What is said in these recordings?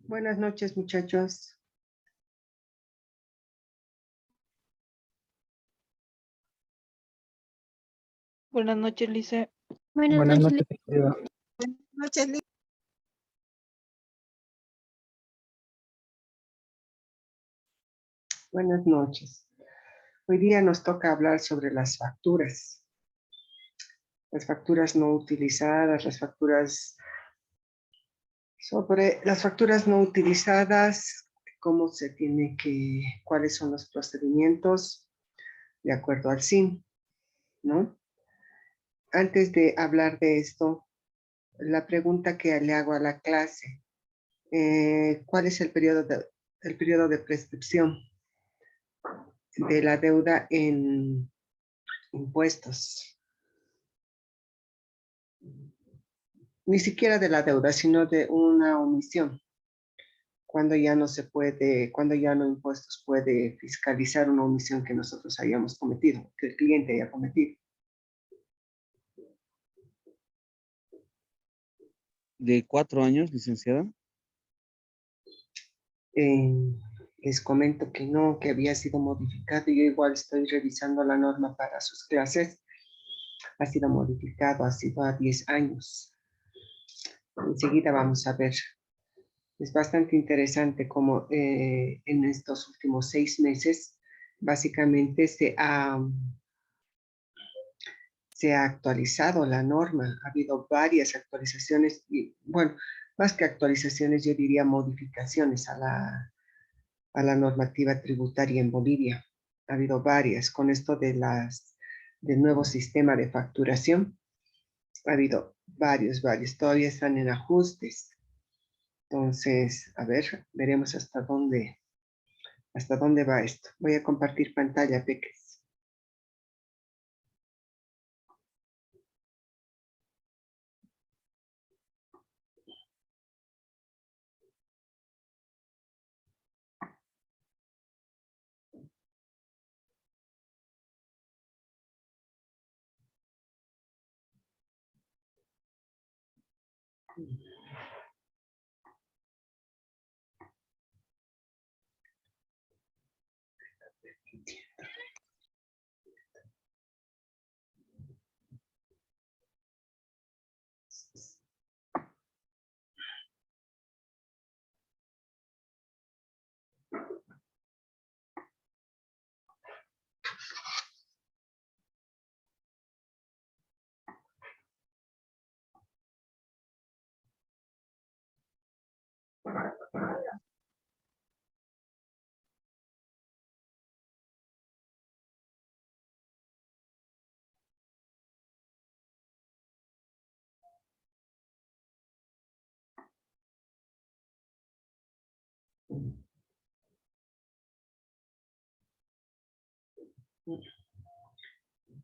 Buenas noches, muchachos. Buenas noches, Lice. Buenas noches, Buenas noches. Hoy día nos toca hablar sobre las facturas. Las facturas no utilizadas, sobre las facturas no utilizadas, cómo se tiene que, cuáles son los procedimientos de acuerdo al SIN, ¿no? Antes de hablar de esto, la pregunta que le hago a la clase, ¿cuál es el periodo de prescripción de la deuda en impuestos? Ni siquiera de la deuda, sino de una omisión. Cuando ya no se puede, cuando ya no impuestos puede fiscalizar una omisión que nosotros hayamos cometido, que el cliente haya cometido. ¿De 4 años, licenciada? Les comento que no, que había sido modificado. Yo igual estoy revisando la norma para sus clases. Ha sido modificado, ha sido a 10 años. Enseguida vamos a ver. Es bastante interesante cómo en estos últimos 6 meses básicamente se ha actualizado la norma. Ha habido varias actualizaciones y, bueno, más que actualizaciones, yo diría modificaciones a la normativa tributaria en Bolivia. Ha habido varias. Con esto del nuevo sistema de facturación, ha habido varios. Todavía están en ajustes. Entonces, a ver, veremos hasta dónde va esto. Voy a compartir pantalla, Peques.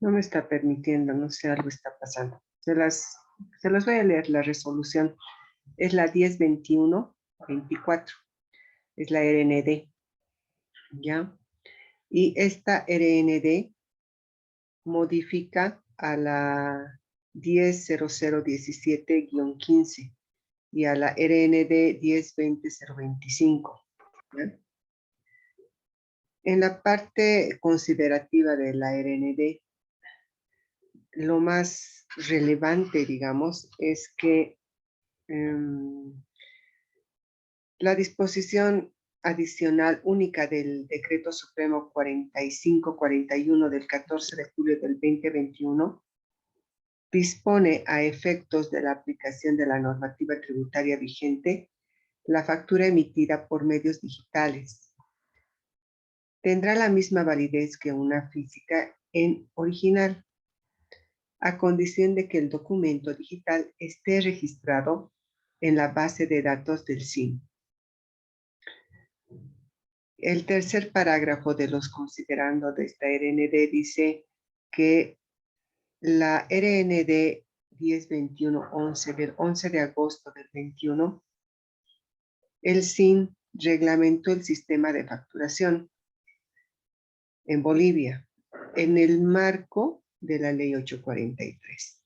No me está permitiendo, no sé, algo está pasando. Se las voy a leer, la resolución. Es la 1021-24. Es la RND. ¿Ya? Y esta RND modifica a la 100017-15 y a la RND 1020-025. ¿Ya? En la parte considerativa de la RND, lo más relevante, digamos, es que la disposición adicional única del Decreto Supremo 4541 del 14 de julio del 2021 dispone a efectos de la aplicación de la normativa tributaria vigente la factura emitida por medios digitales. Tendrá la misma validez que una física en original, a condición de que el documento digital esté registrado en la base de datos del SIN. El tercer parágrafo de los considerando de esta RND dice que la RND 1021-11 del 11 de agosto del 21, el SIN reglamentó el sistema de facturación en Bolivia en el marco de la Ley 843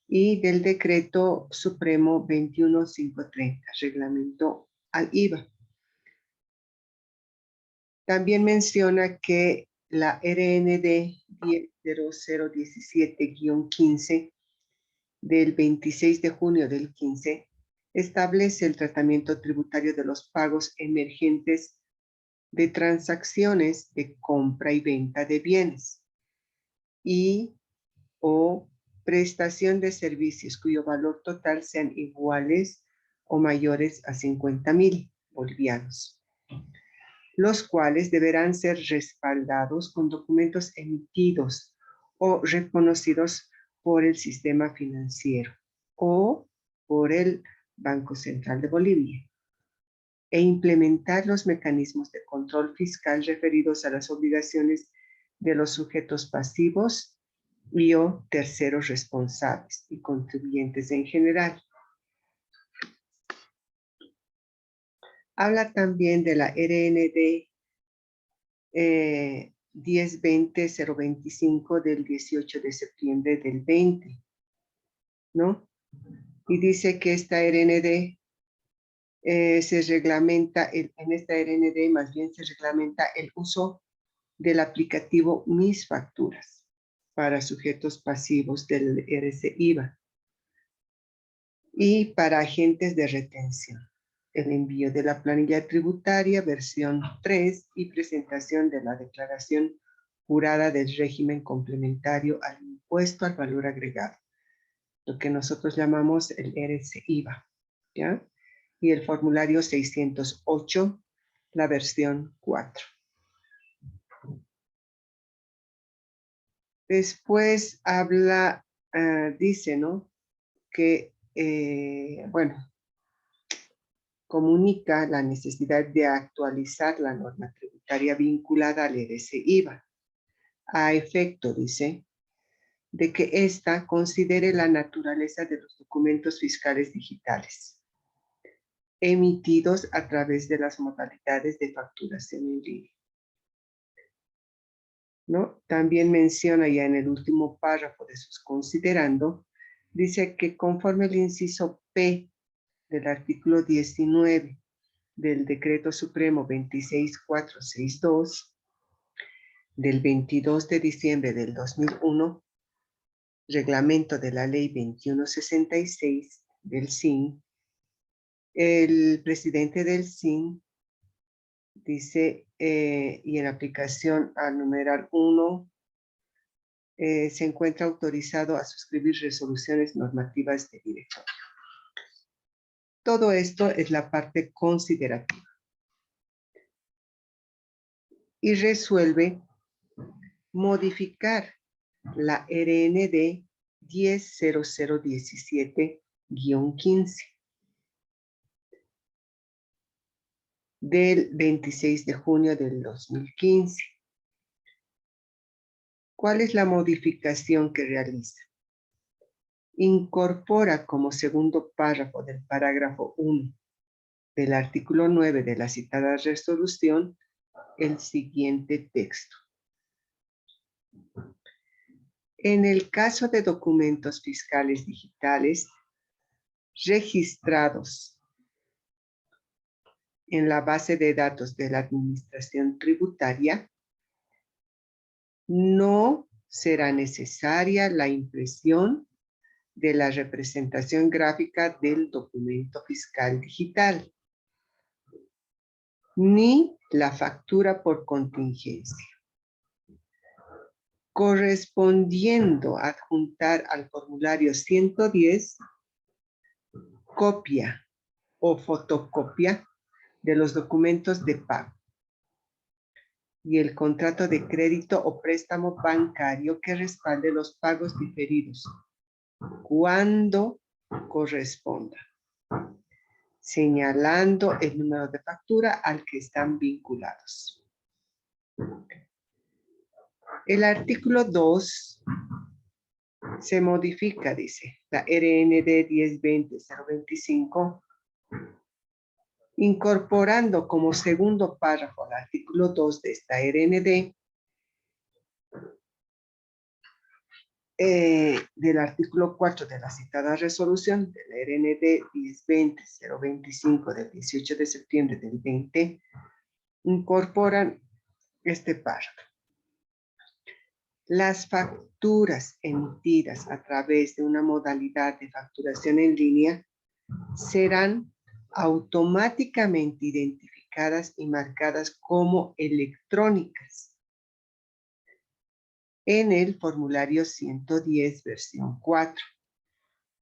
y del Decreto Supremo 21530, Reglamento al IVA. También menciona que la RND 0017-15 del 26 de junio del 15 establece el tratamiento tributario de los pagos emergentes de transacciones de compra y venta de bienes y o prestación de servicios cuyo valor total sean iguales o mayores a 50,000 bolivianos, los cuales deberán ser respaldados con documentos emitidos o reconocidos por el sistema financiero o por el Banco Central de Bolivia, e implementar los mecanismos de control fiscal referidos a las obligaciones de los sujetos pasivos y o terceros responsables y contribuyentes en general. Habla también de la RND 1020-025 del 18 de septiembre del 20, ¿no? Y dice que esta RND se reglamenta, en esta RND más bien se reglamenta el uso del aplicativo Mis Facturas para sujetos pasivos del RC-IVA y para agentes de retención. El envío de la planilla tributaria, versión 3, y presentación de la declaración jurada del régimen complementario al impuesto al valor agregado, lo que nosotros llamamos el RC-IVA, ¿ya? Y el formulario 608, la versión 4. Después habla, dice, ¿no? Que, bueno, comunica la necesidad de actualizar la norma tributaria vinculada al RC-IVA, a efecto, dice, de que ésta considere la naturaleza de los documentos fiscales digitales, emitidos a través de las modalidades de facturación en línea, ¿no? También menciona ya en el último párrafo de sus considerando, dice que conforme el inciso P del artículo 19 del Decreto Supremo 26462 del 22 de diciembre del 2001, reglamento de la Ley 2166 del SIN, el presidente del SIN dice, y en aplicación al numeral 1, se encuentra autorizado a suscribir resoluciones normativas de directorio. Todo esto es la parte considerativa. Y resuelve modificar la RND 100017-15 del 26 de junio del 2015. ¿Cuál es la modificación que realiza? Incorpora como segundo párrafo del parágrafo 1 del artículo 9 de la citada resolución el siguiente texto. En el caso de documentos fiscales digitales registrados en la base de datos de la Administración Tributaria, no será necesaria la impresión de la representación gráfica del documento fiscal digital, ni la factura por contingencia, correspondiendo adjuntar al formulario 110 copia o fotocopia de los documentos de pago y el contrato de crédito o préstamo bancario que respalde los pagos diferidos cuando corresponda, señalando el número de factura al que están vinculados. El artículo 2 se modifica, dice, la RND 1020-025, incorporando como segundo párrafo al artículo 2 de esta RND del artículo 4 de la citada resolución de la RND 1020-025 del 18 de septiembre del 20, incorporan este párrafo. Las facturas emitidas a través de una modalidad de facturación en línea serán automáticamente identificadas y marcadas como electrónicas en el formulario 110 versión 4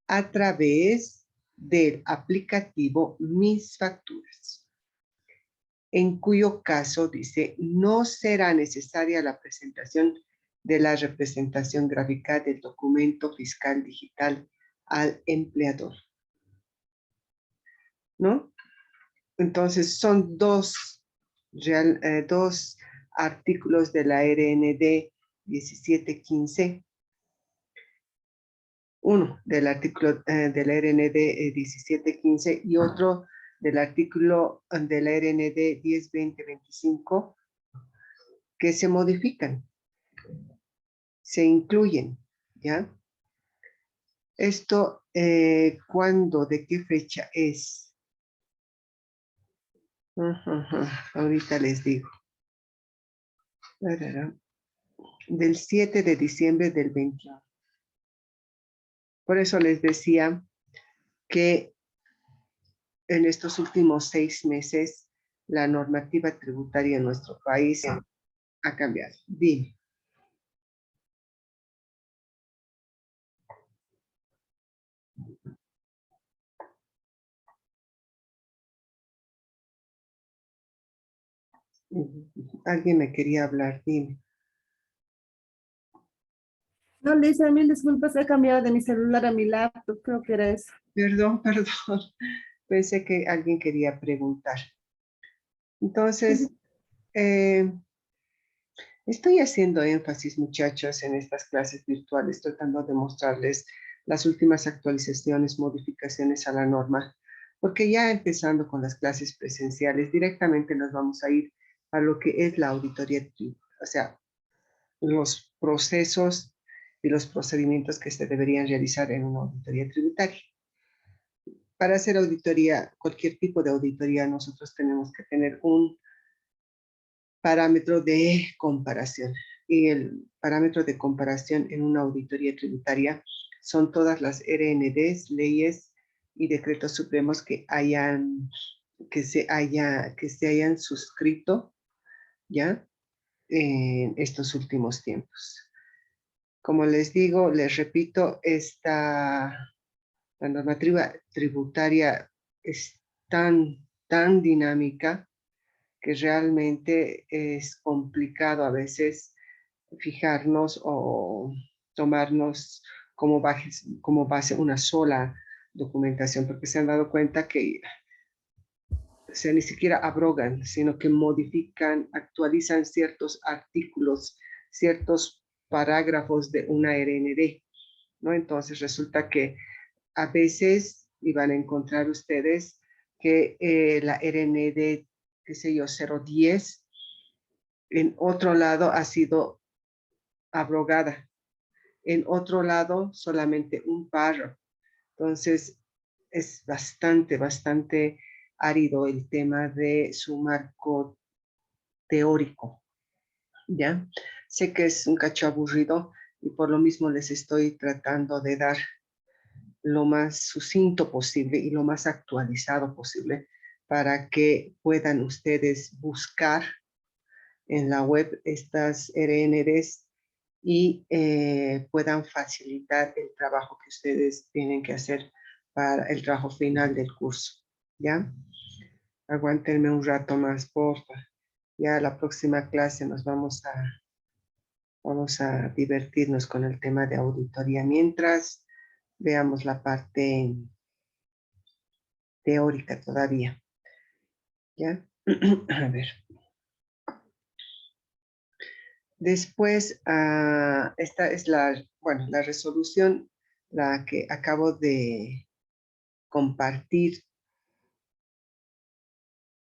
a través del aplicativo Mis Facturas, en cuyo caso dice no será necesaria la presentación de la representación gráfica del documento fiscal digital al empleador, ¿no? Entonces son dos artículos de la RND 1715, uno del artículo de la RND 1715 y otro del artículo de la RND 1020-25 que se modifican, se incluyen, ¿ya? Esto, ¿cuándo? ¿De qué fecha es? Ahorita les digo. Del 7 de diciembre del 21. Por eso les decía que en estos últimos 6 meses la normativa tributaria en nuestro país ha cambiado. Dime. Alguien me quería hablar, dime. No, Lisa, mil disculpas, he cambiado de mi celular a mi laptop, creo que era eso. Perdón. Pensé que alguien quería preguntar. Entonces, estoy haciendo énfasis, muchachos, en estas clases virtuales, tratando de mostrarles las últimas actualizaciones, modificaciones a la norma, porque ya empezando con las clases presenciales, directamente nos vamos a ir a lo que es la auditoría tributaria, o sea, los procesos y los procedimientos que se deberían realizar en una auditoría tributaria. Para hacer auditoría, cualquier tipo de auditoría, nosotros tenemos que tener un parámetro de comparación. Y el parámetro de comparación en una auditoría tributaria son todas las RNDs, leyes y decretos supremos que se hayan suscrito ya en estos últimos tiempos. Como les digo, les repito, la normativa tributaria es tan dinámica que realmente es complicado a veces fijarnos o tomarnos como base una sola documentación, porque se han dado cuenta que ni siquiera abrogan, sino que modifican, actualizan ciertos artículos, ciertos parágrafos de una RND, ¿no? Entonces resulta que a veces, y van a encontrar ustedes, que la RND, qué sé yo, 010, en otro lado ha sido abrogada. En otro lado, solamente un párrafo. Entonces, es bastante árido el tema de su marco teórico, ¿ya? Sé que es un cacho aburrido y por lo mismo les estoy tratando de dar lo más sucinto posible y lo más actualizado posible para que puedan ustedes buscar en la web estas RNDs y puedan facilitar el trabajo que ustedes tienen que hacer para el trabajo final del curso, ¿ya? Aguántenme un rato más, porfa. Ya la próxima clase vamos a divertirnos con el tema de auditoría. Mientras, veamos la parte teórica todavía, ¿ya? A ver. Después, esta es la resolución, la que acabo de compartir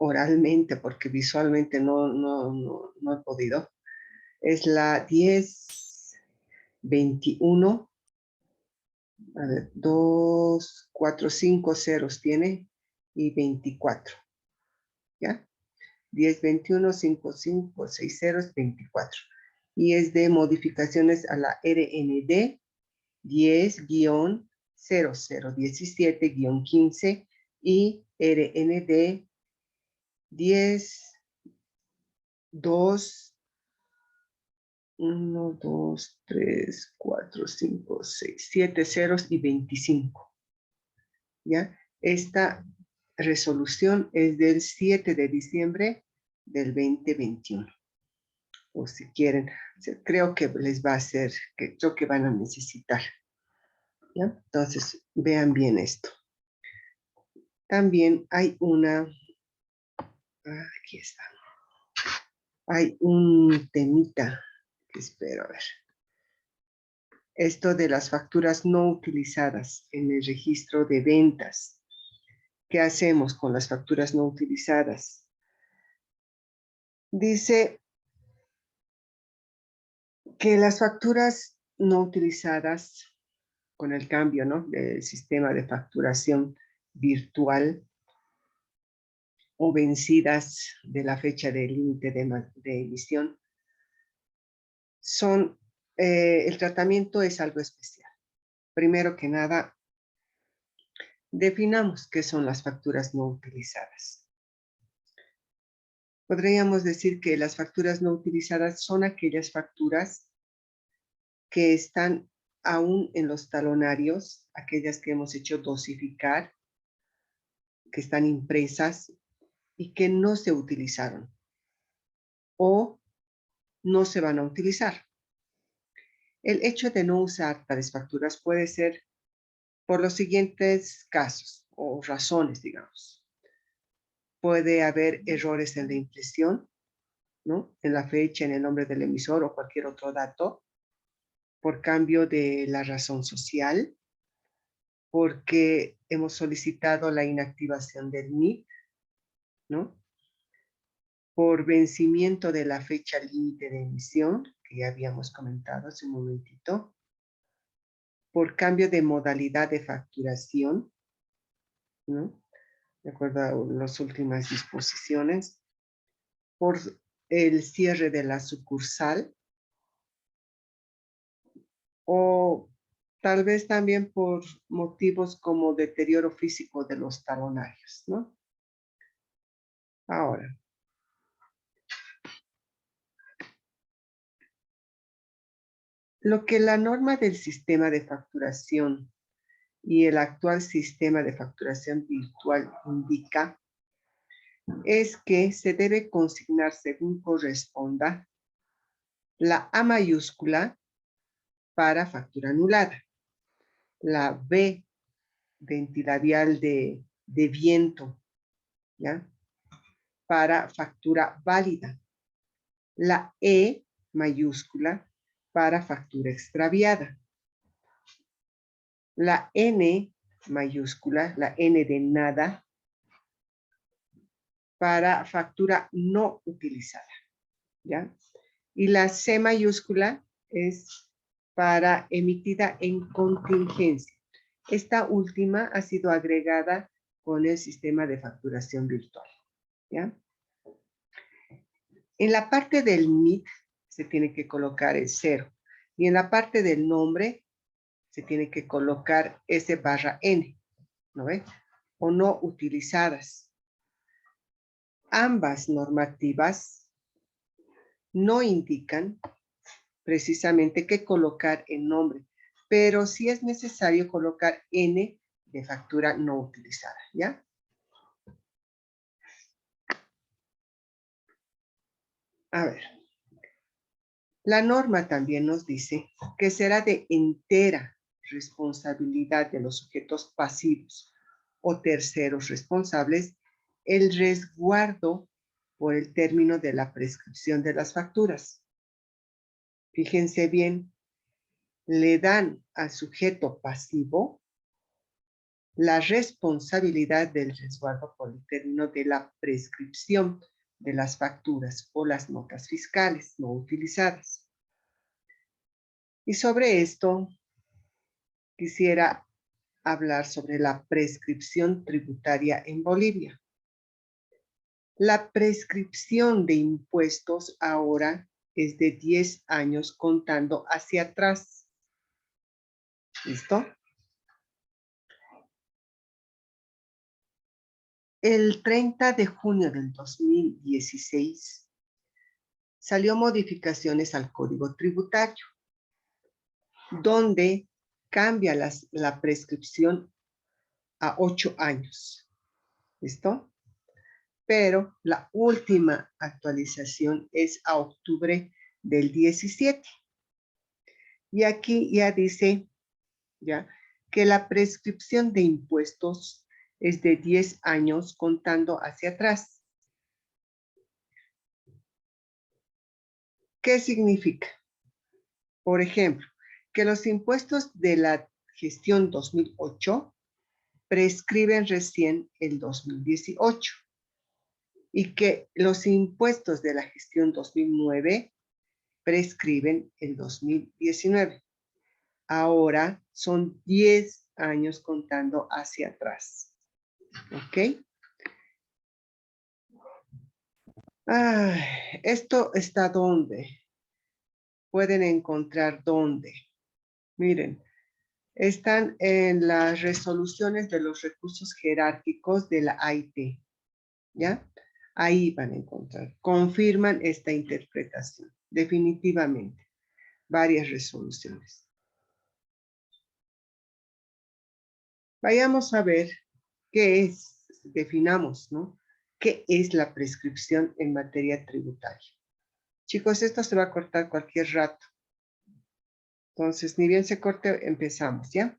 oralmente, porque visualmente no he podido. Es la 21. A ver, 2, 4, 5 ceros tiene y 24. ¿Ya? 10, 21, 5, 5, 6 ceros, 24. Y es de modificaciones a la RND 10-0017-15 y RND 10, 2, 1, 2, 3, 4, 5, 6, 7 ceros y 25. ¿Ya? Esta resolución es del 7 de diciembre del 2021. O si quieren, creo que les va a hacer, creo que van a necesitar. ¿Ya? Entonces, vean bien esto. También hay aquí está. Hay un temita que espero, a ver. Esto de las facturas no utilizadas en el registro de ventas. ¿Qué hacemos con las facturas no utilizadas? Dice que las facturas no utilizadas con el cambio, ¿no?, del sistema de facturación virtual o vencidas de la fecha de límite de emisión, son, el tratamiento es algo especial. Primero que nada, definamos qué son las facturas no utilizadas. Podríamos decir que las facturas no utilizadas son aquellas facturas que están aún en los talonarios, aquellas que hemos hecho dosificar, que están impresas y que no se utilizaron o no se van a utilizar. El hecho de no usar tales facturas puede ser por los siguientes casos o razones, digamos. Puede haber errores en la impresión, ¿no?, en la fecha, en el nombre del emisor o cualquier otro dato, por cambio de la razón social, porque hemos solicitado la inactivación del NIP, ¿no?, por vencimiento de la fecha límite de emisión, que ya habíamos comentado hace un momentito, por cambio de modalidad de facturación, ¿no?, de acuerdo a las últimas disposiciones, por el cierre de la sucursal, o tal vez también por motivos como deterioro físico de los talonarios, ¿no? Ahora, lo que la norma del sistema de facturación y el actual sistema de facturación virtual indica es que se debe consignar según corresponda la A mayúscula para factura anulada, la B ventilabial de viento, ¿ya?, para factura válida, la E mayúscula para factura extraviada, la N mayúscula, la N de nada, para factura no utilizada, ¿ya? Y la C mayúscula es para emitida en contingencia. Esta última ha sido agregada con el sistema de facturación virtual, ¿ya? En la parte del NIT se tiene que colocar el 0 y en la parte del nombre se tiene que colocar S/N, ¿no ve? O no utilizadas. Ambas normativas no indican precisamente qué colocar en nombre, pero sí es necesario colocar N de factura no utilizada, ¿ya? A ver, la norma también nos dice que será de entera responsabilidad de los sujetos pasivos o terceros responsables el resguardo por el término de la prescripción de las facturas. Fíjense bien, le dan al sujeto pasivo la responsabilidad del resguardo por el término de la prescripción de las facturas o las notas fiscales no utilizadas. Y sobre esto quisiera hablar sobre la prescripción tributaria en Bolivia. La prescripción de impuestos ahora es de 10 años contando hacia atrás. ¿Listo? El 30 de junio del 2016 salió modificaciones al Código Tributario, donde cambia la prescripción a 8 años. ¿Listo? Pero la última actualización es a octubre del 17. Y aquí ya dice ¿ya? Que la prescripción de impuestos es de 10 años contando hacia atrás. ¿Qué significa? Por ejemplo, que los impuestos de la gestión 2008 prescriben recién el 2018 y que los impuestos de la gestión 2009 prescriben el 2019. Ahora son 10 años contando hacia atrás. ¿Ok? ¿Esto está dónde? Pueden encontrar dónde. Miren, están en las resoluciones de los recursos jerárquicos de la AIT. ¿Ya? Ahí van a encontrar. Confirman esta interpretación. Definitivamente. Varias resoluciones. Vayamos a ver qué es, definamos, ¿no? ¿Qué es la prescripción en materia tributaria? Chicos, esto se va a cortar cualquier rato. Entonces, ni bien se corte, empezamos, ¿ya?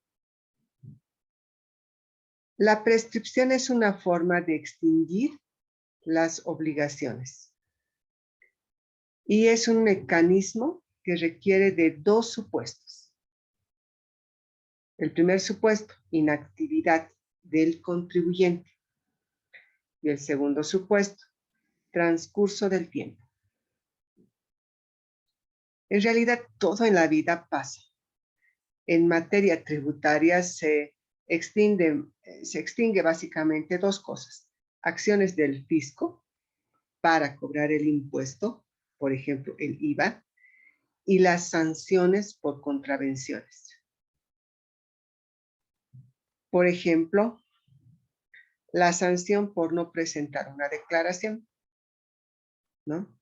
La prescripción es una forma de extinguir las obligaciones. Y es un mecanismo que requiere de dos supuestos. El primer supuesto, inactividad del contribuyente. Y el segundo supuesto, transcurso del tiempo. En realidad, todo en la vida pasa. En materia tributaria se extingue básicamente dos cosas. Acciones del fisco para cobrar el impuesto, por ejemplo, el IVA, y las sanciones por contravenciones. Por ejemplo, la sanción por no presentar una declaración, ¿no?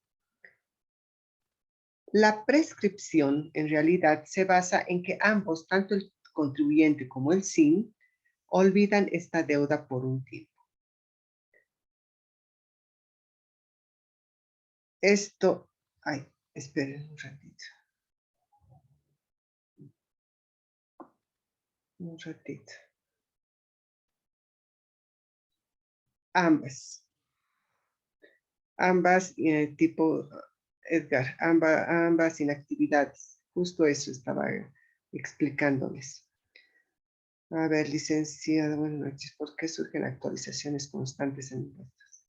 La prescripción, en realidad, se basa en que ambos, tanto el contribuyente como el SIN, olvidan esta deuda por un tiempo. Esto, esperen un ratito. Un ratito. Ambas tipo, Edgar, ambas inactividades. Justo eso estaba explicándoles. A ver, licenciada, buenas noches. ¿Por qué surgen actualizaciones constantes en impuestos?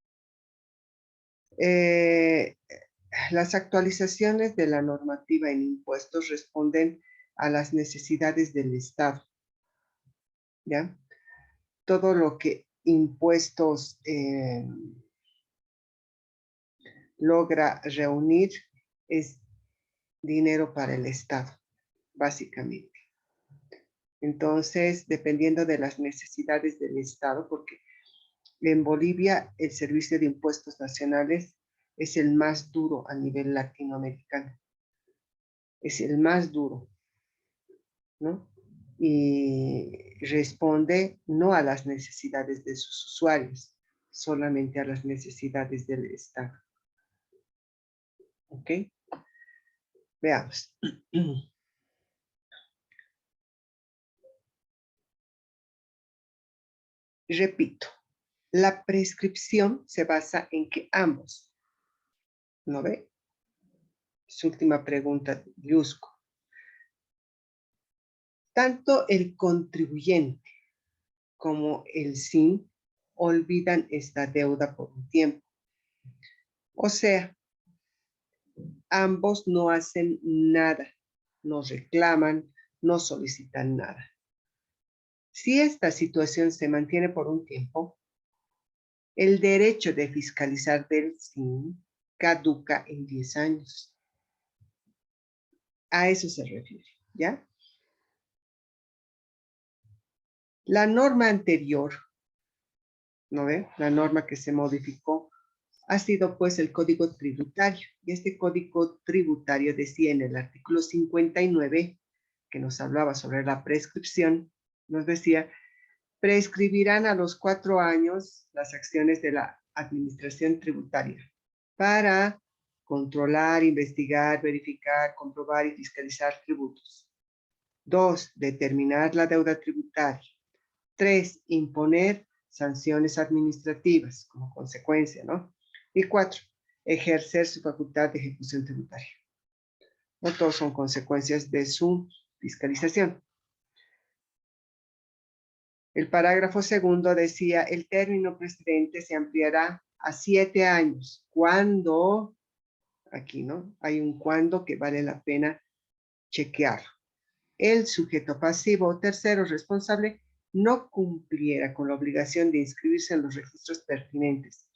Las actualizaciones de la normativa en impuestos responden a las necesidades del Estado. ¿Ya? Todo lo que impuestos logra reunir es dinero para el Estado, básicamente. Entonces, dependiendo de las necesidades del Estado, porque en Bolivia el Servicio de Impuestos Nacionales es el más duro a nivel latinoamericano. Es el más duro, ¿no? Y responde no a las necesidades de sus usuarios, solamente a las necesidades del Estado. ¿Ok? Veamos. Repito, la prescripción se basa en que ambos, ¿no ve? Su última pregunta, Yusco. Tanto el contribuyente como el SIN olvidan esta deuda por un tiempo. O sea, ambos no hacen nada no reclaman, no solicitan nada. Si esta situación se mantiene por un tiempo, el derecho de fiscalizar del SIN caduca en 10 años. A eso se refiere, ¿ya? La norma anterior, ¿no ve? La norma que se modificó ha sido pues el Código Tributario. Y este Código Tributario decía en el artículo 59, que nos hablaba sobre la prescripción, nos decía, prescribirán a los 4 años las acciones de la administración tributaria para controlar, investigar, verificar, comprobar y fiscalizar tributos. 2, determinar la deuda tributaria. 3, imponer sanciones administrativas como consecuencia, ¿no? Y 4, ejercer su facultad de ejecución tributaria. No todos son consecuencias de su fiscalización. El parágrafo segundo decía, el término precedente se ampliará a 7 años. Cuando, aquí, ¿no? Hay un cuando que vale la pena chequearlo. El sujeto pasivo o tercero responsable no cumpliera con la obligación de inscribirse en los registros pertinentes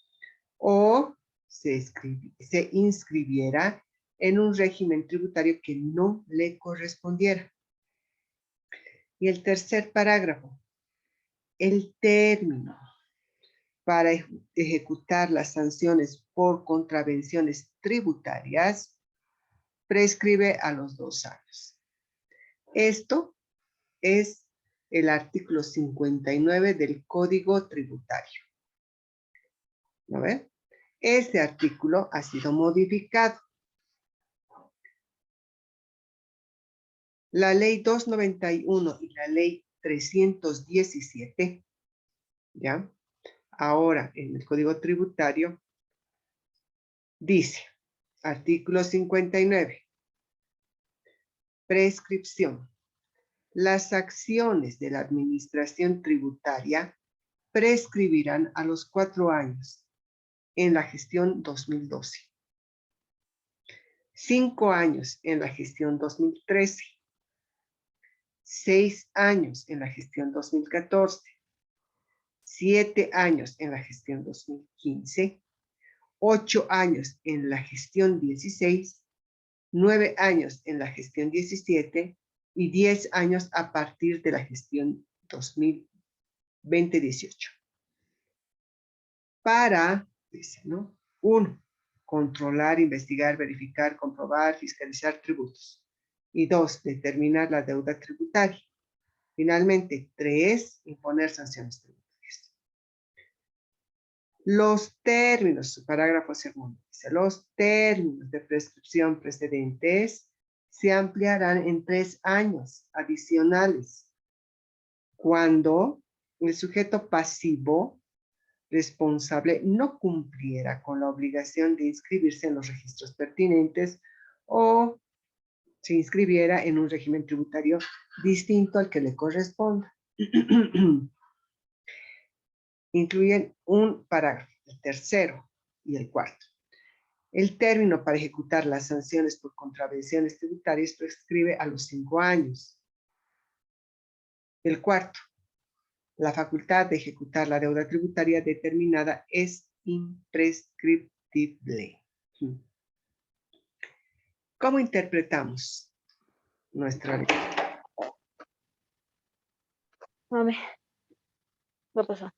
o se inscribiera en un régimen tributario que no le correspondiera. Y el tercer parágrafo, el término para ejecutar las sanciones por contravenciones tributarias prescribe a los 2 años. Esto es el artículo 59 del Código Tributario. ¿No ven? Este artículo ha sido modificado. La ley 291 y la ley 317, ¿ya? Ahora, en el Código Tributario, dice, artículo 59, prescripción. Las acciones de la administración tributaria prescribirán a los 4 años en la gestión 2012, 5 años en la gestión 2013, 6 años en la gestión 2014, 7 años en la gestión 2015, 8 años en la gestión 16, 9 años en la gestión 17 y 10 años a partir de la gestión 2020-18. Para, dice, ¿no? 1, controlar, investigar, verificar, comprobar, fiscalizar tributos. Y 2, determinar la deuda tributaria. Finalmente, 3, imponer sanciones tributarias. Los términos, su parágrafo segundo, dice, los términos de prescripción precedentes se ampliarán en 3 años adicionales cuando el sujeto pasivo responsable no cumpliera con la obligación de inscribirse en los registros pertinentes o se inscribiera en un régimen tributario distinto al que le corresponda. Incluyen un parágrafo, el tercero y el cuarto. El término para ejecutar las sanciones por contravenciones tributarias prescribe a los 5 años. El cuarto, la facultad de ejecutar la deuda tributaria determinada es imprescriptible. ¿Cómo interpretamos nuestra ley? Mami, ¿qué pasó?